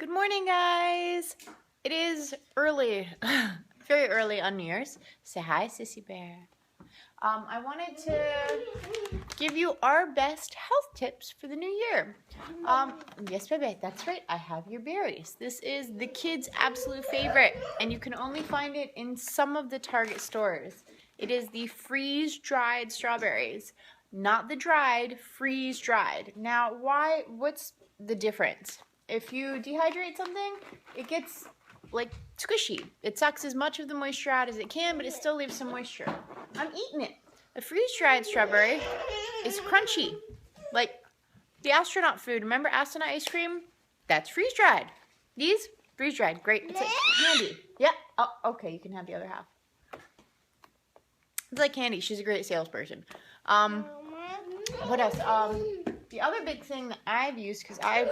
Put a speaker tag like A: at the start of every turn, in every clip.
A: Good morning, guys. It is early, very early on New Year's. Say hi, Sissy Bear. I wanted to give you our best health tips for the new year. Yes, baby, that's right. I have your berries. This is the kids' absolute favorite, and you can only find it in some of the Target stores. It is the freeze-dried strawberries, not the dried, freeze-dried. Now, what's the difference? If you dehydrate something, it gets like squishy. It sucks as much of the moisture out as it can, but it still leaves some moisture. I'm eating it. A freeze-dried strawberry is crunchy. Like the astronaut food. Remember astronaut ice cream? That's freeze-dried. These, freeze-dried. Great. It's like candy. Yeah. Oh, okay. You can have the other half. It's like candy. She's a great salesperson. What else? The other big thing that I've used, because I've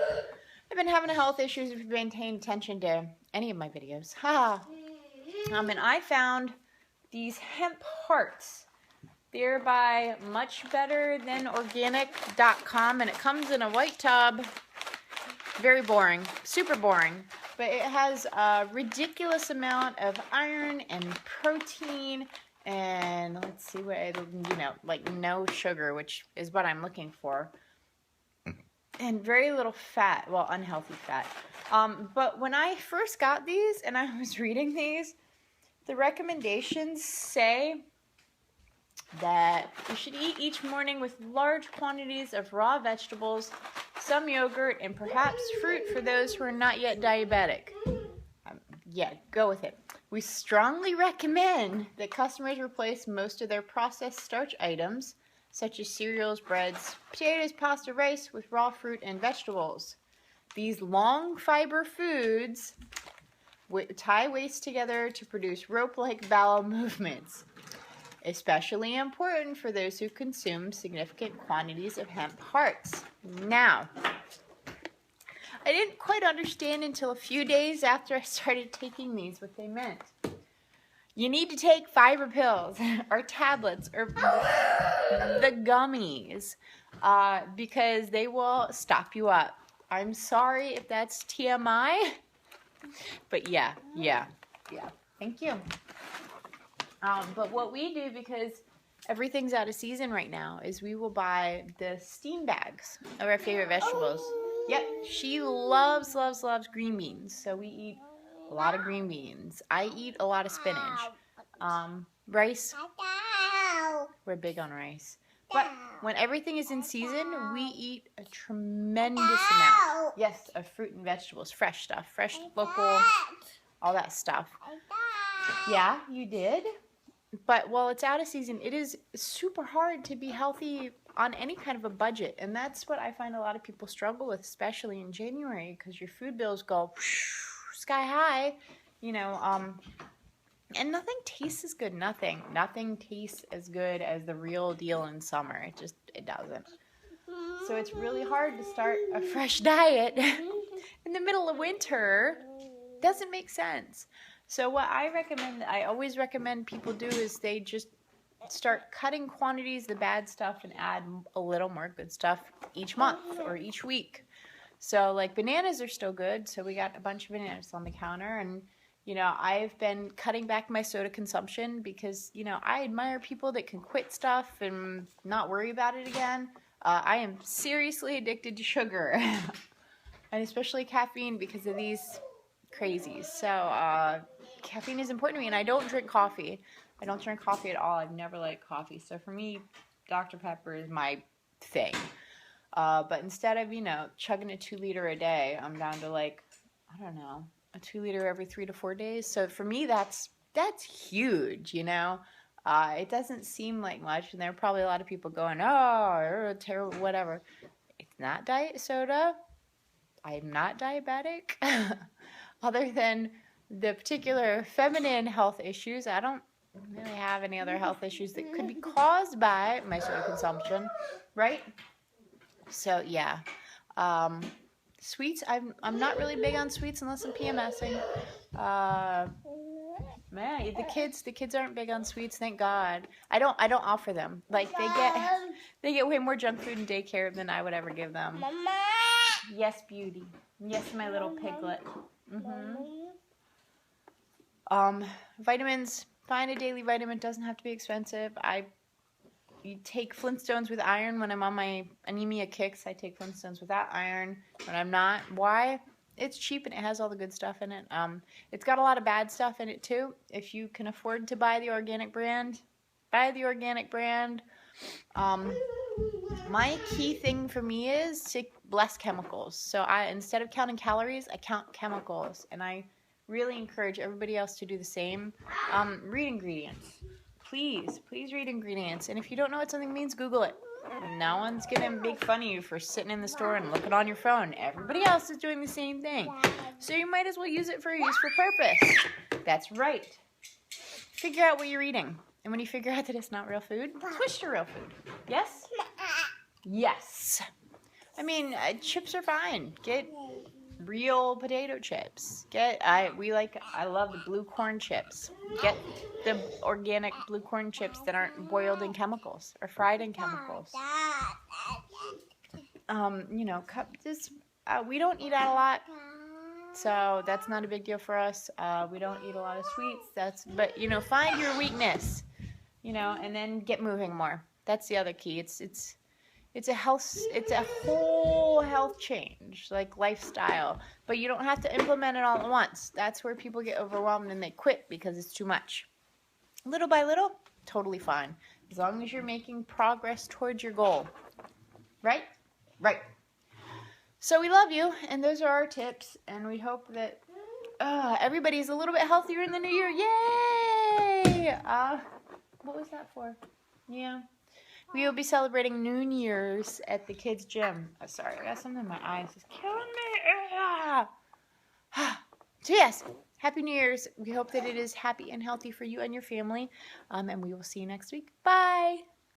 A: been having health issues if you've been paying attention to any of my videos. And I found these hemp hearts. They're by muchbetterthanorganic.com, and it comes in a white tub. Very boring, super boring, but it has a ridiculous amount of iron and protein, and let's see what like no sugar, which is what I'm looking for. And very little fat, well, unhealthy fat. But when I first got these and I was reading these, the recommendations say that you should eat each morning with large quantities of raw vegetables, some yogurt, and perhaps fruit for those who are not yet diabetic. Yeah, go with it. We strongly recommend that customers replace most of their processed starch items, such as cereals, breads, potatoes, pasta, rice, with raw fruit and vegetables. These long fiber foods tie waste together to produce rope-like bowel movements, especially important for those who consume significant quantities of hemp hearts. Now, I didn't quite understand until a few days after I started taking these what they meant. You need to take fiber pills or tablets or the gummies because they will stop you up. I'm sorry if that's TMI, but yeah. Thank you. But what we do, because everything's out of season right now, is we will buy the steam bags of our favorite vegetables. Yep, she loves green beans, so we eat a lot of green beans. I eat a lot of spinach. Rice, we're big on rice. But when everything is in season, we eat a tremendous amount. Yes, of fruit and vegetables, fresh stuff, fresh, local, all that stuff. Yeah, you did. But while it's out of season, it is super hard to be healthy on any kind of a budget. And that's what I find a lot of people struggle with, especially in January, because your food bills go sky high, and nothing tastes as good. Nothing tastes as good as the real deal in summer. It doesn't. So it's really hard to start a fresh diet in the middle of winter. Doesn't make sense. So what I always recommend people do is they just start cutting quantities of the bad stuff and add a little more good stuff each month or each week. So like bananas are still good. So we got a bunch of bananas on the counter, and I've been cutting back my soda consumption because, I admire people that can quit stuff and not worry about it again. I am seriously addicted to sugar, and especially caffeine because of these crazies. So caffeine is important to me, and I don't drink coffee. I don't drink coffee at all. I've never liked coffee. So for me, Dr. Pepper is my thing. But instead of, chugging a 2-liter a day, I'm down to a 2-liter every 3 to 4 days. So for me, that's huge, It doesn't seem like much, and there are probably a lot of people going, oh, terrible, whatever. It's not diet soda. I'm not diabetic. Other than the particular feminine health issues, I don't really have any other health issues that could be caused by my soda consumption, right? So yeah. Sweets, I'm not really big on sweets unless I'm PMSing. Man, the kids aren't big on sweets, thank God. I don't offer them. Like they get way more junk food in daycare than I would ever give them.
B: Mama.
A: Yes, beauty. Yes, my little piglet. Vitamins. Find a daily vitamin. Doesn't have to be expensive. You take Flintstones with iron when I'm on my anemia kicks. I take Flintstones without iron when I'm not. Why? It's cheap and it has all the good stuff in it. It's got a lot of bad stuff in it too. If you can afford to buy the organic brand, buy the organic brand. My key thing for me is to less chemicals. So instead of counting calories, I count chemicals, and I really encourage everybody else to do the same. Read ingredients. Please read ingredients. And if you don't know what something means, Google it. No one's going to make fun of you for sitting in the store and looking on your phone. Everybody else is doing the same thing. So you might as well use it for a useful purpose. That's right. Figure out what you're eating. And when you figure out that it's not real food, switch to real food. Yes? Yes. I mean, chips are fine. Get real potato chips. I love the blue corn chips. Get the organic blue corn chips that aren't boiled in chemicals or fried in chemicals. We don't eat out a lot, so that's not a big deal for us. We don't eat a lot of sweets. But find your weakness, and then get moving more. That's the other key. It's a whole health change, like lifestyle, but you don't have to implement it all at once. That's where people get overwhelmed and they quit because it's too much. Little by little, totally fine, as long as you're making progress towards your goal. Right? Right. So we love you, and those are our tips, and we hope that everybody's a little bit healthier in the new year. Yay! What was that for? Yeah. We will be celebrating New Year's at the kids' gym. Oh, sorry, I got something in my eyes. It's killing me. So yes, Happy New Year's. We hope that it is happy and healthy for you and your family. And we will see you next week. Bye.